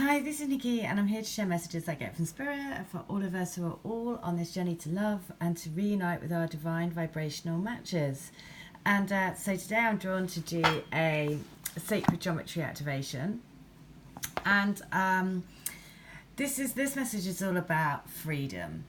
Hi, this is Nikki, and I'm here to share messages I get from Spirit and for all of us who are all on this journey to love and to reunite with our divine vibrational matches. And so today I'm drawn to do a sacred geometry activation, and this message is all about freedom.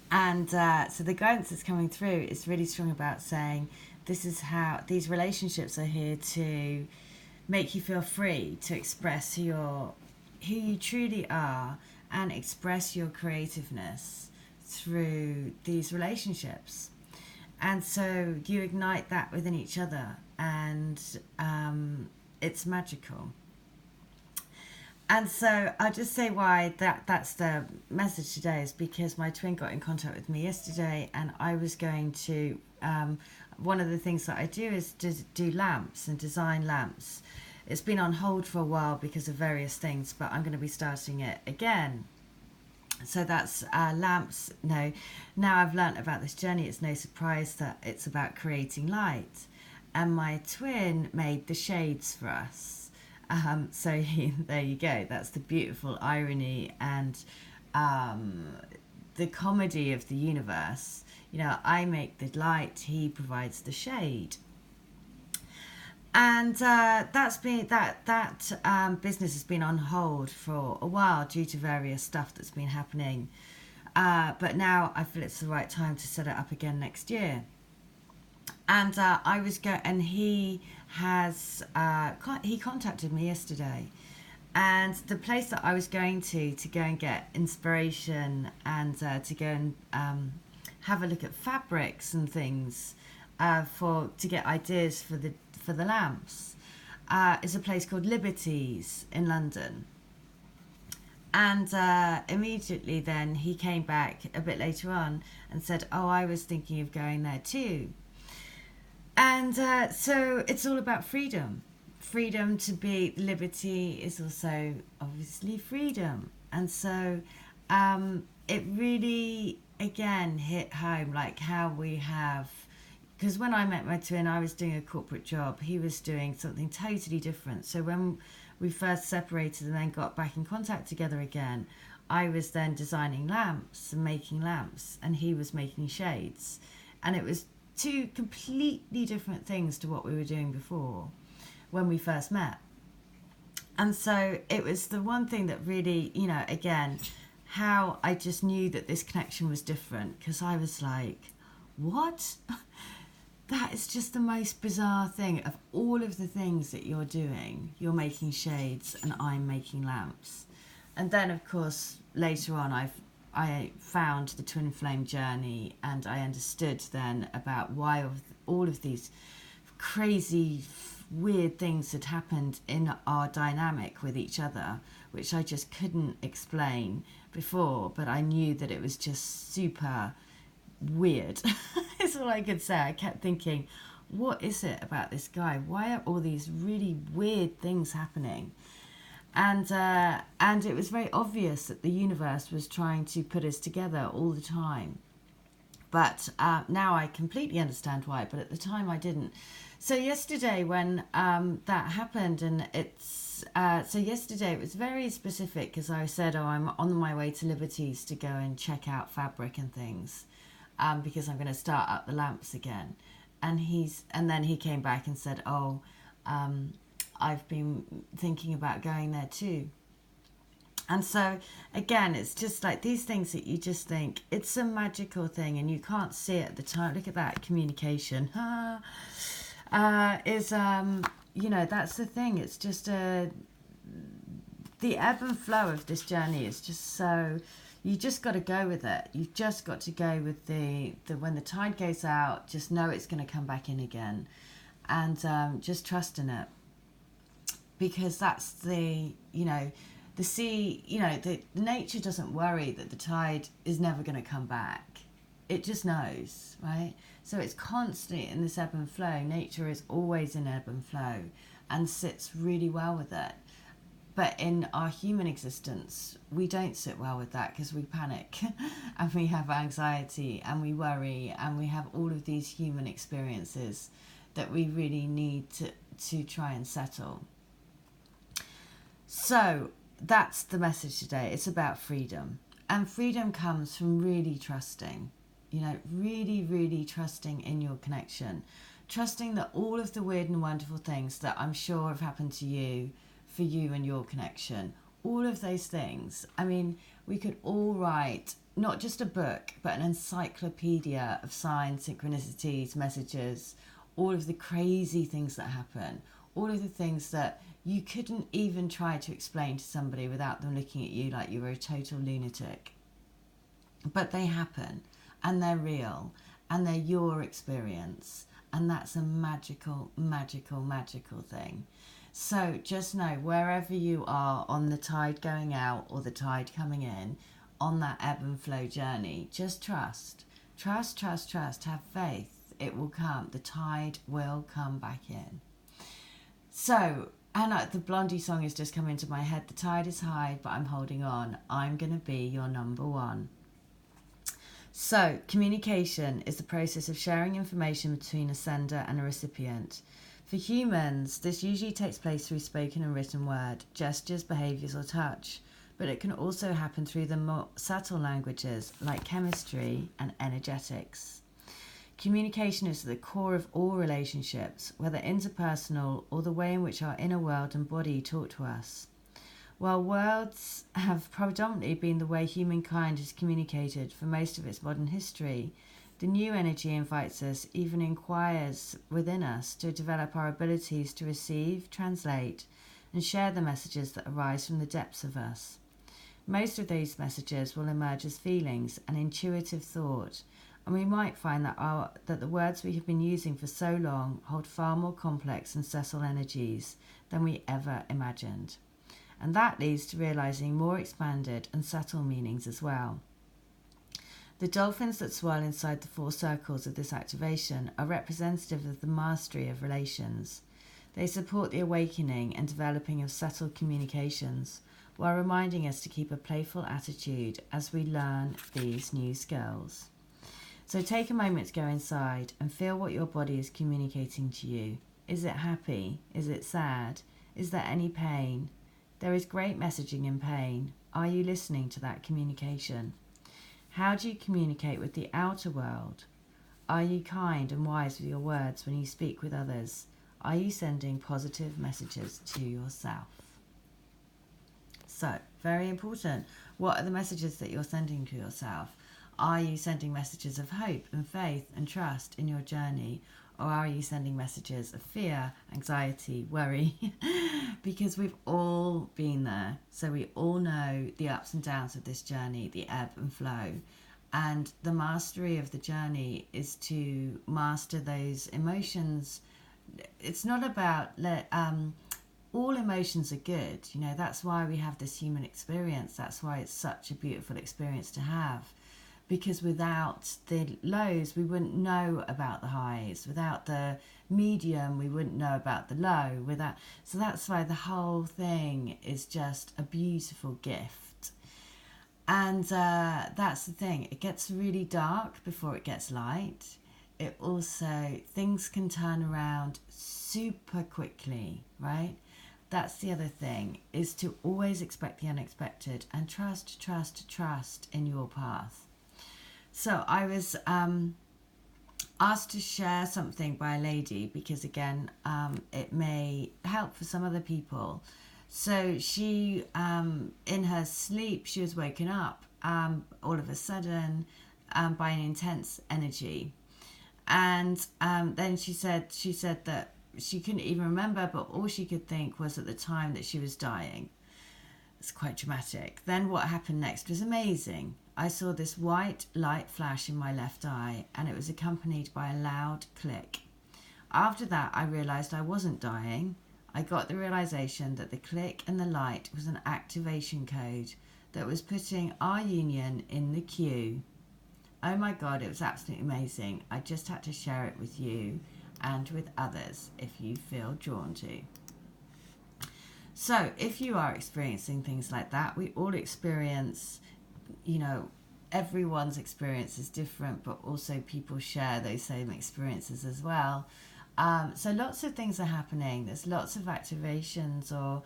And so the guidance that's coming through is really strong about saying this is how these relationships are here to make you feel free to express who you truly are and express your creativeness through these relationships. And so you ignite that within each other, and it's magical. And so I'll just say why that's the message today is because my twin got in contact with me yesterday, and I was going to one of the things that I do is to do lamps and design lamps. It's been on hold for a while because of various things, but I'm going to be starting it again. So that's lamps. No, now I've learnt about this journey, it's no surprise that it's about creating light. And my twin made the shades for us. There you go. That's the beautiful irony and the comedy of the universe. You know, I make the light, he provides the shade. And that's been that business has been on hold for a while due to various stuff that's been happening. But now I feel it's the right time to set it up again next year. And and he contacted me yesterday, and the place that I was going to go and get inspiration and to go and have a look at fabrics and things to get ideas for the lamps is a place called Liberties in London. And immediately then he came back a bit later on and said, oh, I was thinking of going there too. And so it's all about freedom. Freedom to be, liberty is also obviously freedom. And so it really, again, hit home like how we have, because when I met my twin, I was doing a corporate job. He was doing something totally different. So when we first separated and then got back in contact together again, I was then designing lamps and making lamps, and he was making shades. And it was two completely different things to what we were doing before when we first met. And so it was the one thing that really, you know, again, how I just knew that this connection was different, because I was like, what? That is just the most bizarre thing. Of all of the things that you're doing, you're making shades and I'm making lamps. And then, of course, later on, I found the twin flame journey, and I understood then about why all of these crazy, weird things had happened in our dynamic with each other, which I just couldn't explain before, but I knew that it was just super weird. That's all I could say. I kept thinking, what is it about this guy? Why are all these really weird things happening? And it was very obvious that the universe was trying to put us together all the time. But now I completely understand why, but at the time I didn't. So yesterday when that happened, and so yesterday it was very specific, because I said, oh, I'm on my way to Liberties to go and check out fabric and things, because I'm going to start up the lamps again. And then he came back and said, oh, I've been thinking about going there too. And so again, it's just like these things that you just think it's a magical thing and you can't see it at the time. Look at that communication. You know, that's the thing. It's just the ebb and flow of this journey is just so, you just got to go with it. You've just got to go with the when the tide goes out, just know it's going to come back in again, and just trust in it. Because that's the sea, the nature doesn't worry that the tide is never going to come back. It just knows, right? So it's constantly in this ebb and flow. Nature is always in ebb and flow and sits really well with it. But in our human existence, we don't sit well with that, because we panic and we have anxiety and we worry and we have all of these human experiences that we really need to try and settle. So that's the message today. It's about freedom. And freedom comes from really trusting, really, really trusting in your connection. Trusting that all of the weird and wonderful things that I'm sure have happened to you, for you and your connection, all of those things. I mean, we could all write not just a book, but an encyclopedia of signs, synchronicities, messages, all of the crazy things that happen, all of the things that you couldn't even try to explain to somebody without them looking at you like you were a total lunatic. But they happen, and they're real, and they're your experience, and that's a magical, magical, magical thing. So just know, wherever you are on the tide going out or the tide coming in, on that ebb and flow journey, just trust. Trust, trust, trust. Have faith. It will come. The tide will come back in. So, and the Blondie song has just come into my head. The tide is high, but I'm holding on. I'm going to be your number one. So, communication is the process of sharing information between a sender and a recipient. For humans, this usually takes place through spoken and written word, gestures, behaviours or touch. But it can also happen through the more subtle languages like chemistry and energetics. Communication is at the core of all relationships, whether interpersonal or the way in which our inner world and body talk to us. While words have predominantly been the way humankind has communicated for most of its modern history, the new energy invites us, even inquires within us, to develop our abilities to receive, translate, and share the messages that arise from the depths of us. Most of these messages will emerge as feelings and intuitive thought, and we might find that the words we have been using for so long hold far more complex and subtle energies than we ever imagined. And that leads to realizing more expanded and subtle meanings as well. The dolphins that swirl inside the four circles of this activation are representative of the mastery of relations. They support the awakening and developing of subtle communications, while reminding us to keep a playful attitude as we learn these new skills. So take a moment to go inside and feel what your body is communicating to you. Is it happy? Is it sad? Is there any pain? There is great messaging in pain. Are you listening to that communication? How do you communicate with the outer world? Are you kind and wise with your words when you speak with others? Are you sending positive messages to yourself? So, very important. What are the messages that you're sending to yourself? Are you sending messages of hope and faith and trust in your journey? Or are you sending messages of fear, anxiety, worry? Because we've all been there. So we all know the ups and downs of this journey, the ebb and flow. And the mastery of the journey is to master those emotions. It's not about all emotions are good. That's why we have this human experience. That's why it's such a beautiful experience to have. Because without the lows, we wouldn't know about the highs. Without the medium, we wouldn't know about the low. So that's why the whole thing is just a beautiful gift. And that's the thing. It gets really dark before it gets light. It also, things can turn around super quickly, right? That's the other thing, is to always expect the unexpected and trust, trust, trust in your path. So I was asked to share something by a lady because, again, it may help for some other people. So she, in her sleep, she was woken up all of a sudden by an intense energy. And then she said that she couldn't even remember, but all she could think was at the time that she was dying. It's quite dramatic. Then what happened next was amazing. I saw this white light flash in my left eye, and it was accompanied by a loud click. After that, I realised I wasn't dying. I got the realisation that the click and the light was an activation code that was putting our union in the queue. Oh my God, it was absolutely amazing. I just had to share it with you and with others if you feel drawn to. So if you are experiencing things like that, we all experience, everyone's experience is different, but also people share those same experiences as well. So lots of things are happening. There's lots of activations or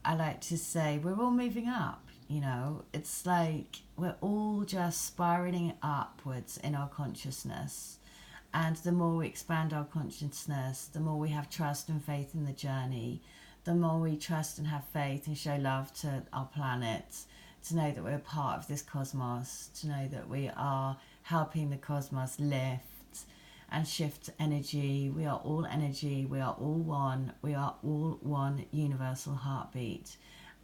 I like to say we're all moving up, you know. It's like we're all just spiraling upwards in our consciousness. And the more we expand our consciousness, the more we have trust and faith in the journey, the more we trust and have faith and show love to our planet, to know that we're part of this cosmos, to know that we are helping the cosmos lift and shift energy. We are all energy, we are all one, we are all one universal heartbeat.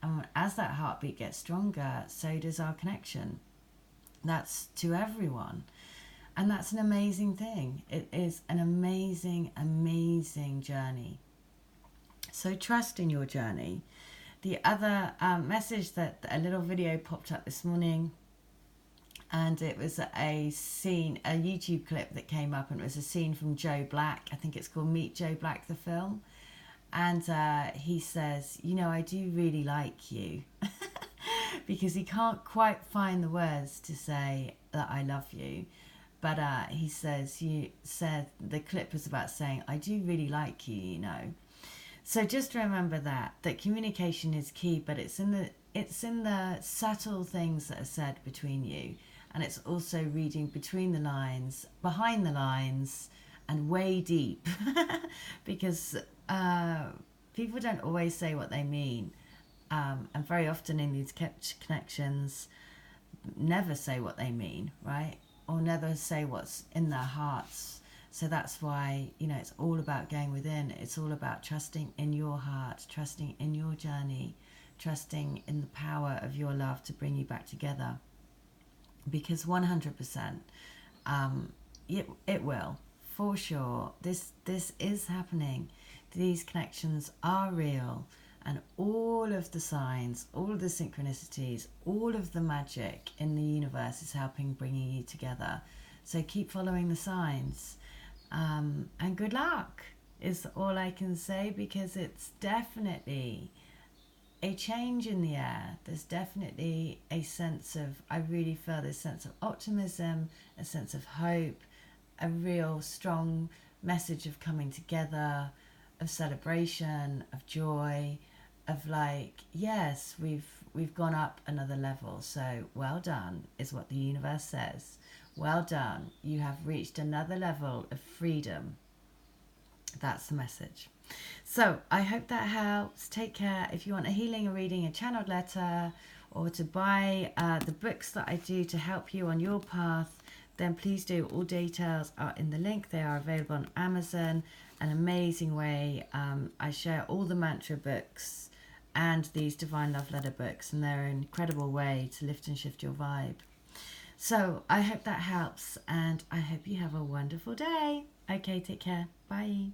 And as that heartbeat gets stronger, so does our connection. That's to everyone. And that's an amazing thing. It is an amazing, amazing journey. So trust in your journey. The other message that a little video popped up this morning, and it was a scene, a YouTube clip that came up, and it was a scene from Joe Black. I think it's called Meet Joe Black, the film. And he says, you know, I do really like you. Because he can't quite find the words to say that I love you. But he says, you said, the clip was about saying, I do really like you, you know. So just remember that communication is key, but it's in the subtle things that are said between you. And it's also reading between the lines, behind the lines, and way deep. Because people don't always say what they mean. And very often in these connections, never say what they mean, right? Or never say what's in their hearts. So that's why, you know, it's all about going within. It's all about trusting in your heart, trusting in your journey, trusting in the power of your love to bring you back together. Because 100%, it will, for sure. This is happening. These connections are real. And all of the signs, all of the synchronicities, all of the magic in the universe is helping bringing you together. So keep following the signs. And good luck is all I can say, because it's definitely a change in the air. There's definitely a sense of, I really feel this sense of optimism, a sense of hope, a real strong message of coming together, of celebration, of joy, of like, yes, we've gone up another level. So well done is what the universe says. Well done. You have reached another level of freedom. That's the message. So I hope that helps. Take care. If you want a healing, a reading, a channeled letter, or to buy the books that I do to help you on your path, then please do. All details are in the link. They are available on Amazon. An amazing way. I share all the mantra books and these divine love letter books, and they're an incredible way to lift and shift your vibe. So I hope that helps, and I hope you have a wonderful day. Okay, take care. Bye.